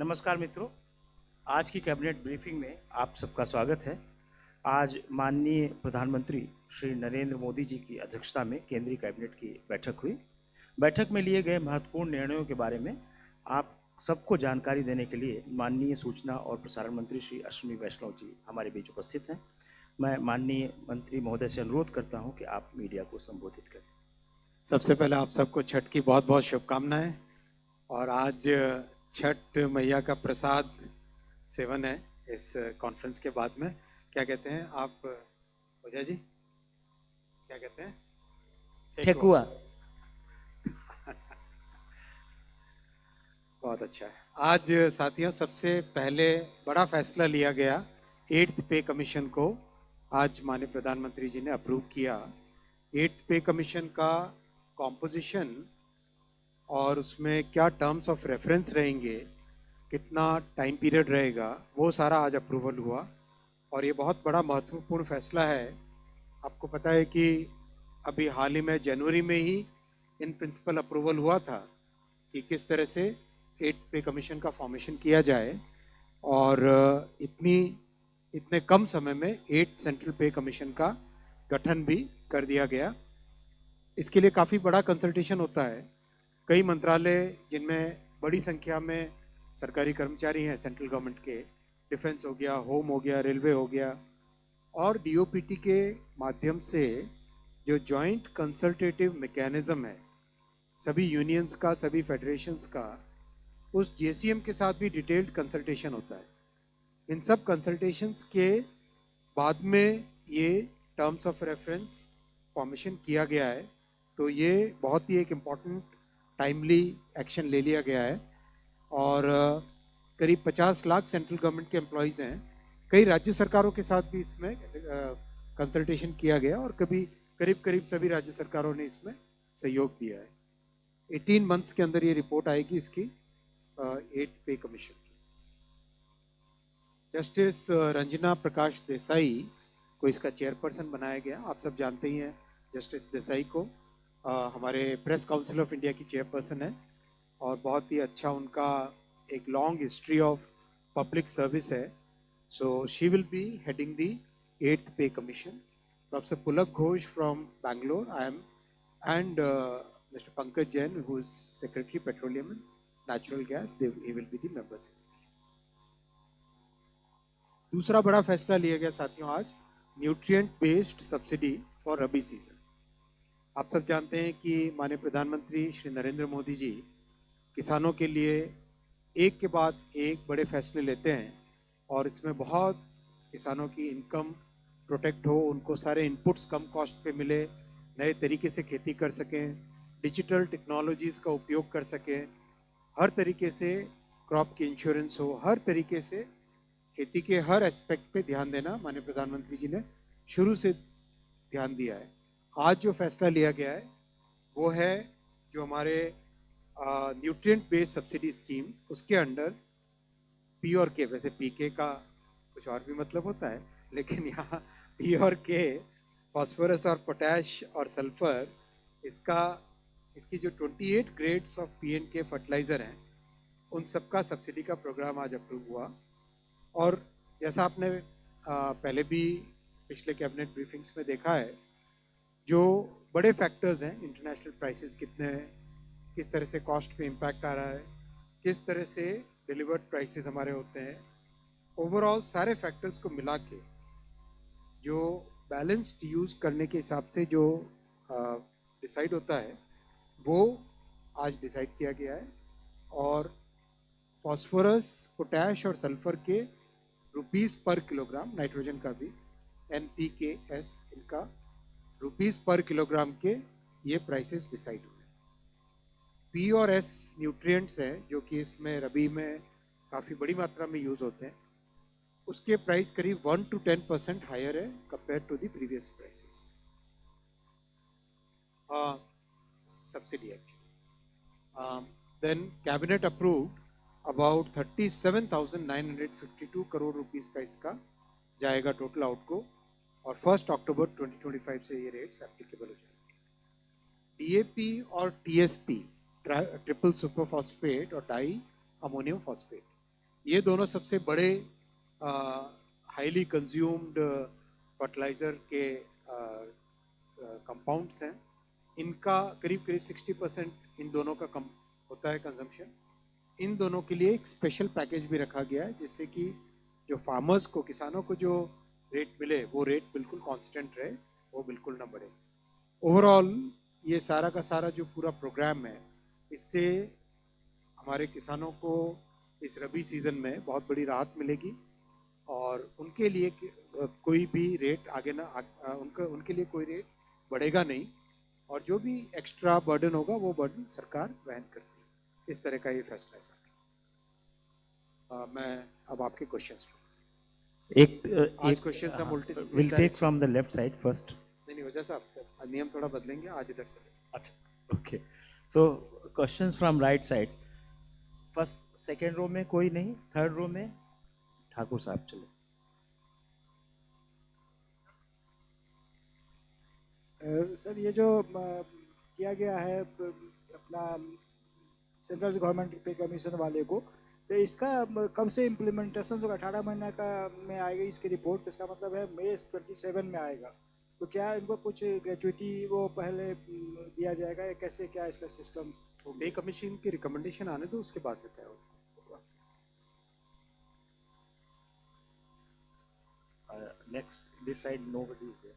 नमस्कार मित्रों, आज की कैबिनेट ब्रीफिंग में आप सबका स्वागत है। आज माननीय प्रधानमंत्री श्री नरेंद्र मोदी जी की अध्यक्षता में केंद्रीय कैबिनेट की बैठक हुई। बैठक में लिए गए महत्वपूर्ण निर्णयों के बारे में आप सबको जानकारी देने के लिए माननीय सूचना और प्रसारण मंत्री श्री अश्विनी वैष्णव जी हमारे बीच उपस्थित हैं। मैं माननीय मंत्री महोदय से अनुरोध करता हूं कि आप मीडिया को संबोधित करें। सबसे पहले आप सबको छठ की बहुत बहुत शुभकामनाएं। और आज छठ मैया का प्रसाद सेवन है इस कॉन्फ्रेंस के बाद में। क्या कहते हैं आप पूजा जी, क्या कहते हैं? ठेकुआ। बहुत अच्छा है। आज साथियों सबसे पहले बड़ा फैसला लिया गया 8th पे कमीशन को। आज माननीय प्रधानमंत्री जी ने अप्रूव किया। 8th पे कमीशन का कॉम्पोजिशन और उसमें क्या टर्म्स ऑफ रेफरेंस रहेंगे, कितना टाइम पीरियड रहेगा, वो सारा आज अप्रूवल हुआ। और ये बहुत बड़ा महत्वपूर्ण फैसला है। आपको पता है कि अभी हाल ही में जनवरी में ही इन प्रिंसिपल अप्रूवल हुआ था कि किस तरह से 8th पे कमीशन का फॉर्मेशन किया जाए, और इतने कम समय में 8th सेंट्रल पे कमीशन का गठन भी कर दिया गया। इसके लिए काफ़ी बड़ा कंसल्टेशन होता है। कई मंत्रालय जिनमें बड़ी संख्या में सरकारी कर्मचारी हैं सेंट्रल गवर्नमेंट के, डिफेंस हो गया, होम हो गया, रेलवे हो गया, और डीओपीटी के माध्यम से जो जॉइंट कंसल्टेटिव मैकेनिज्म है सभी यूनियंस का, सभी फेडरेशंस का, उस जेसीएम के साथ भी डिटेल्ड कंसल्टेशन होता है। इन सब कंसल्टेशंस के बाद में ये टर्म्स ऑफ रेफरेंस फॉर्मेशन किया गया है। तो ये बहुत ही एक इम्पॉर्टेंट टाइमली एक्शन ले लिया गया है। और करीब 50 लाख सेंट्रल गवर्नमेंट के एम्प्लॉयज़ हैं। कई राज्य सरकारों के साथ भी इसमें कंसल्टेशन किया गया और करीब सभी राज्य सरकारों ने इसमें सहयोग दिया है। 18 मंथ्स के अंदर ये रिपोर्ट आएगी इसकी 8th पे कमीशन की। जस्टिस रंजना प्रकाश देसाई को इसका चेयरपर्सन बनाया गया। आप सब जानते ही हैं जस्टिस देसाई को। हमारे प्रेस काउंसिल ऑफ इंडिया की चेयरपर्सन है और बहुत ही अच्छा उनका एक long history of public service है। So she will be heading the 8th pay commission. Professor Pulak Ghosh from Bangalore, I M, and mister Pankaj Jain who is secretary petroleum and natural gas, he will be the members। दूसरा बड़ा फैसला लिया गया साथियों आज, nutrient based subsidy for rabi season. आप सब जानते हैं कि माननीय प्रधानमंत्री श्री नरेंद्र मोदी जी किसानों के लिए एक के बाद एक बड़े फैसले लेते हैं, और इसमें बहुत किसानों की इनकम प्रोटेक्ट हो, उनको सारे इनपुट्स कम कॉस्ट पे मिले, नए तरीके से खेती कर सकें, डिजिटल टेक्नोलॉजीज़ का उपयोग कर सकें, हर तरीके से क्रॉप की इंश्योरेंस हो, हर तरीके से खेती के हर एस्पेक्ट पे ध्यान देना माननीय प्रधानमंत्री जी ने शुरू से ध्यान दिया है। आज जो फैसला लिया गया है वो है जो हमारे न्यूट्रिएंट बेस्ड सब्सिडी स्कीम, उसके अंडर पी और के, वैसे पी के का कुछ और भी मतलब होता है, लेकिन यहाँ पी और के, फॉस्फोरस और पोटैश और सल्फर, इसकी जो 28 ग्रेड्स ऑफ पी एंड के फर्टिलाइज़र हैं, उन सबका सब्सिडी का प्रोग्राम आज अप्रूव हुआ। और जैसा आपने पहले भी पिछले कैबिनेट ब्रीफिंग्स में देखा है, जो बड़े फैक्टर्स हैं, इंटरनेशनल प्राइसेस कितने हैं, किस तरह से कॉस्ट पे इम्पैक्ट आ रहा है, किस तरह से डिलीवर्ड प्राइसेस हमारे होते हैं, ओवरऑल सारे फैक्टर्स को मिला के जो बैलेंस्ड यूज़ करने के हिसाब से जो डिसाइड होता है वो आज डिसाइड किया गया है। और फॉस्फोरस, पोटैश और सल्फर के रुपीस पर किलोग्राम, नाइट्रोजन का भी NPKS, इनका रुपीस पर किलोग्राम के ये प्राइसेस डिसाइड हुए। पी और एस न्यूट्रिएंट्स हैं जो कि इसमें रबी में काफ़ी बड़ी मात्रा में यूज़ होते हैं, उसके प्राइस करीब 1 to 10% हायर है compare to the previous prices, subsidy actually. Then cabinet approved about 37,952 crore rupees का इसका जाएगा टोटल आउटगो, और 1 अक्टूबर 2025 से ये रेट्स एप्लीकेबल हो जाएंगे। डीएपी और टीएसपी, ट्रिपल सुपर फॉस्फेट और डाई अमोनियम फॉस्फेट, ये दोनों सबसे बड़े हाईली कंज्यूम्ड फर्टिलाइजर के कंपाउंड्स हैं। इनका करीब करीब 60% इन दोनों का कम होता है कंजम्पशन। इन दोनों के लिए एक स्पेशल पैकेज भी रखा गया है, जिससे कि जो फार्मर्स को, किसानों को जो रेट मिले वो रेट बिल्कुल कांस्टेंट रहे, वो बिल्कुल ना बढ़े। ओवरऑल ये सारा का सारा जो पूरा प्रोग्राम है, इससे हमारे किसानों को इस रबी सीजन में बहुत बड़ी राहत मिलेगी और उनके लिए कोई भी रेट आगे ना उनके लिए कोई रेट बढ़ेगा नहीं, और जो भी एक्स्ट्रा बर्डन होगा वो बर्डन सरकार वहन करती है। इस तरह का ये फैसला है सर। मैं अब आपके क्वेश्चंस आज क्वेश्चन हम उल्टे will take from the left side first. नहीं वजह साहब नियम थोड़ा बदलेंगे, आज इधर से। अच्छा okay, so questions from right side. First second row में कोई नहीं, थर्ड रो में ठाकुर साहब चले। सर ये जो किया गया है अपना सेंट्रल गवर्नमेंट पे कमीशन वाले को, तो इसका कब से इम्प्लीमेंटेशन होगा? 18 महीने का में आएगी इसकी रिपोर्ट, इसका मतलब है मई 27 में आएगा। तो क्या इनको कुछ ग्रेजुइटी वो पहले दिया जाएगा या कैसे, क्या इसका सिस्टम? पे कमीशन की रिकमेंडेशन आने दो, उसके बाद बताया होगा। Next this side nobody is there.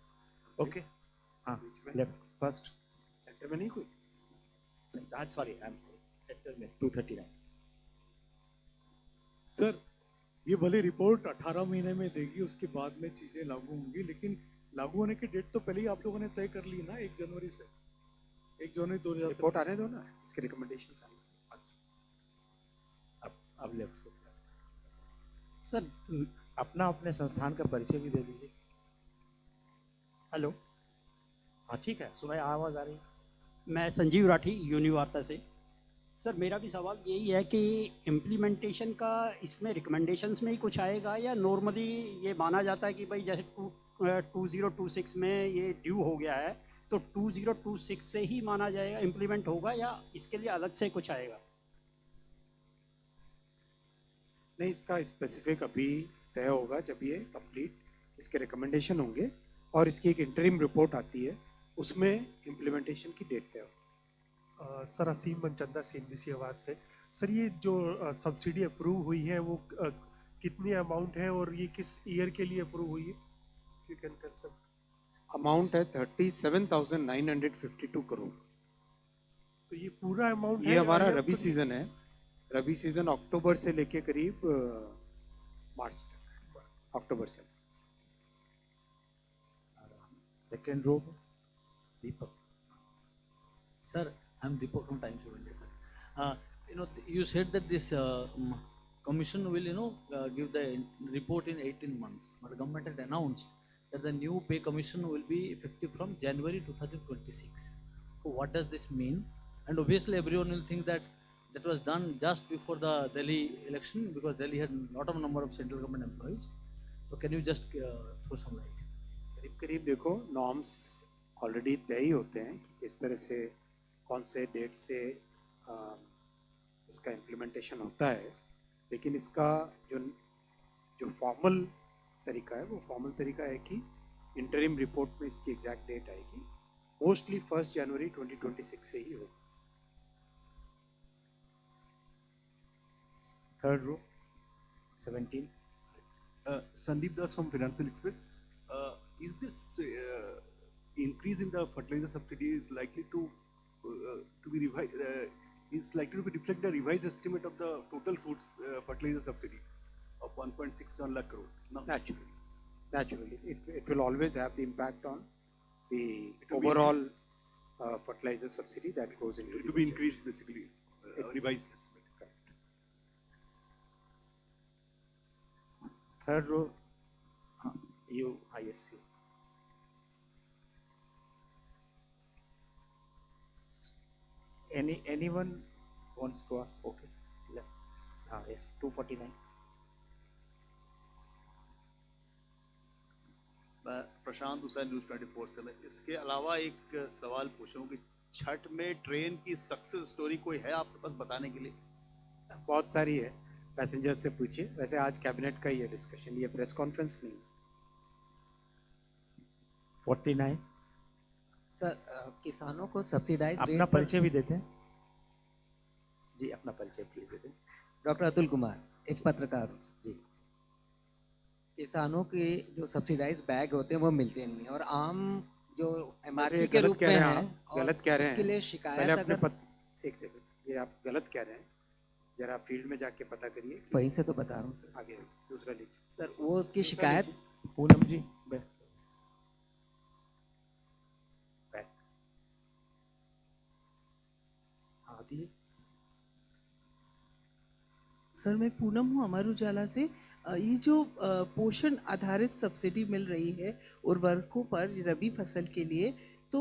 Okay, हाँ लेफ्ट फर्स्ट। सेंटर में नहीं कोई? आज सॉरी आई एम सेक्टर में 239। सर ये भले रिपोर्ट 18 महीने में देगी, उसके बाद में चीजें लागू होंगी, लेकिन लागू होने की डेट तो पहले ही आप लोगों ने तय कर ली ना, 1 जनवरी से। 1 जनवरी 2023। रिपोर्ट आने दो ना, इसके रिकमेंडेशंस आने दो। अच्छा, अब लेफ्ट से सर अपना अपने संस्थान का परिचय भी दे दीजिए। हेलो, हाँ ठीक है, सुबह आवाज़ आ रही है। मैं संजीव राठी यूनिवार्ता से। सर मेरा भी सवाल यही है कि इम्प्लीमेंटेशन का इसमें रिकमेंडेशंस में ही कुछ आएगा, या नॉर्मली ये माना जाता है कि भाई जैसे 2026 में ये ड्यू हो गया है तो 2026 से ही माना जाएगा, इम्प्लीमेंट होगा, या इसके लिए अलग से कुछ आएगा? नहीं, इसका स्पेसिफिक अभी तय होगा जब ये कंप्लीट इसके रिकमेंडेशन होंगे और इसकी एक इंटरिम रिपोर्ट आती है, उसमें इम्प्लीमेंटेशन की डेट तय होगी। सर असीम मनचंदा CNBC आवाज़ से। सर ये जो सब्सिडी अप्रूव हुई है वो कितनी अमाउंट है और ये किस ईयर के लिए अप्रूव हुई है? You can confirm. अमाउंट है 37,952 करोड़। तो ये पूरा अमाउंट ये हमारा रबी सीजन है। रबी सीजन अक्टूबर से लेके करीब मार्च तक, अक्टूबर से। Second row Deepak. Sir, I'm Deepak from Times of India, sir. You said that this commission will, give the report in 18 months. But the government had announced that the new pay commission will be effective from January 2026. So what does this mean? And obviously everyone will think that that was done just before the Delhi election, because Delhi had a lot of number of central government employees. So can you just throw some light? करीब करीब देखो, norms already तय ही होते हैं कि किस तरह से, कौन से डेट से इसका इम्प्लीमेंटेशन होता है, लेकिन इसका जो फॉर्मल तरीका है वो फॉर्मल तरीका है कि इंटरिम रिपोर्ट में इसकी एग्जैक्ट डेट आएगी, मोस्टली 1 जनवरी 2026 से ही होगी। Third row 17। Sandeep Das from Financial Express. Is this increase in the fertilizer subsidy is likely to be revised? Is likely to reflect the revised estimate of the total foods fertilizer subsidy of 1.61 lakh crore? No. Naturally, it will always have the impact on the overall fertilizer subsidy that goes into. It will be increased basically, revised estimate. Third row you ISC। anyone wants to ask? Okay, left, yes, 249। मैं प्रशांत Hussain news 24 से। मैं इसके अलावा एक सवाल पूछूं कि छठ में ट्रेन की सक्सेस स्टोरी कोई है आपके पास बताने के लिए? बहुत सारी है, पैसेंजर्स से पूछिए। वैसे आज कैबिनेट का ही है डिस्कशन, ये प्रेस कॉन्फ्रेंस नहीं। 49। सर किसानों को सब्सिडाइज अपना रेट पर परिचय भी देते हैं जी, अपना परिचय प्लीज देते हैं। डॉक्टर अतुल कुमार, एक पत्रकार हूँ सर। जी। किसानों के जो सब्सिडाइज बैग होते हैं वो मिलते नहीं और आम जो वैसे एमआरपी ये के गलत रूप कह में रहे हैं है आप, और गलत कह रहे उसके हैं। लिए पहले शिकायत अपने अगर एक सेकंड, ये आप गलत कह रहे हैं, जरा फील्ड में जाके पता करिए। वहीं से तो बता रहा हूँ सर। आगे दूसरा लीजिए सर वो उसकी दूसरा शिकायत लीजिए। पूनम जी बैक। हाँ दिए। सर मैं पूनम हूँ अमर उजाला से। ये जो पोषण आधारित सब्सिडी मिल रही है उर्वरकों पर रबी फसल के लिए, तो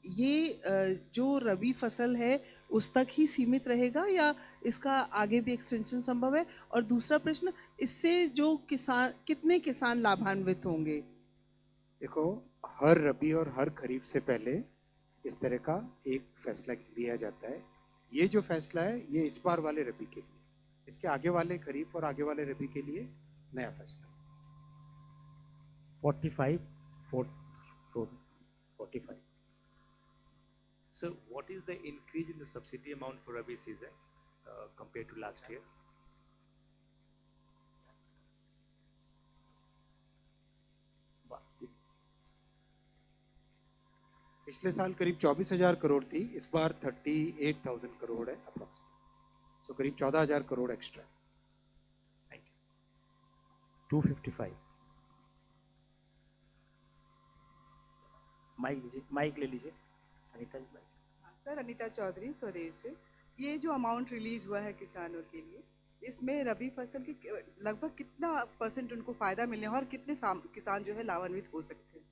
ये जो रबी फसल है उस तक ही सीमित रहेगा या इसका आगे भी एक्सटेंशन संभव है? और दूसरा प्रश्न, इससे जो किसान, कितने किसान लाभान्वित होंगे? देखो, हर रबी और हर खरीफ से पहले इस तरह का एक फैसला लिया जाता है। ये जो फैसला है ये इस बार वाले रबी के लिए, इसके आगे वाले खरीफ और आगे वाले रबी के लिए नया फैसला। 45 45। So what is the increase in the subsidy amount for Rabi season compared to last year? पिछले साल करीब 24,000 करोड़ थी, इस बार 38,000 करोड़ है अप्रोक्सीमेट, सो करीब 14,000 करोड़ एक्स्ट्रा। 255। माइक लीजिए, माइक ले लीजिए अनीता जी। सर अनीता चौधरी स्वदेश से। ये जो अमाउंट रिलीज हुआ है किसानों के लिए, इसमें रबी फसल की लगभग कितना % उनको फायदा मिलने और कितने किसान जो है लाभान्वित हो सकते हैं?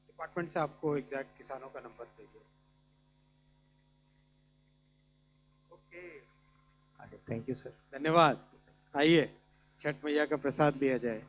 डिपार्टमेंट से आपको एग्जैक्ट किसानों का नंबर भेजिए। Okay, thank you sir. धन्यवाद। आइए छठ मैया का प्रसाद लिया जाए।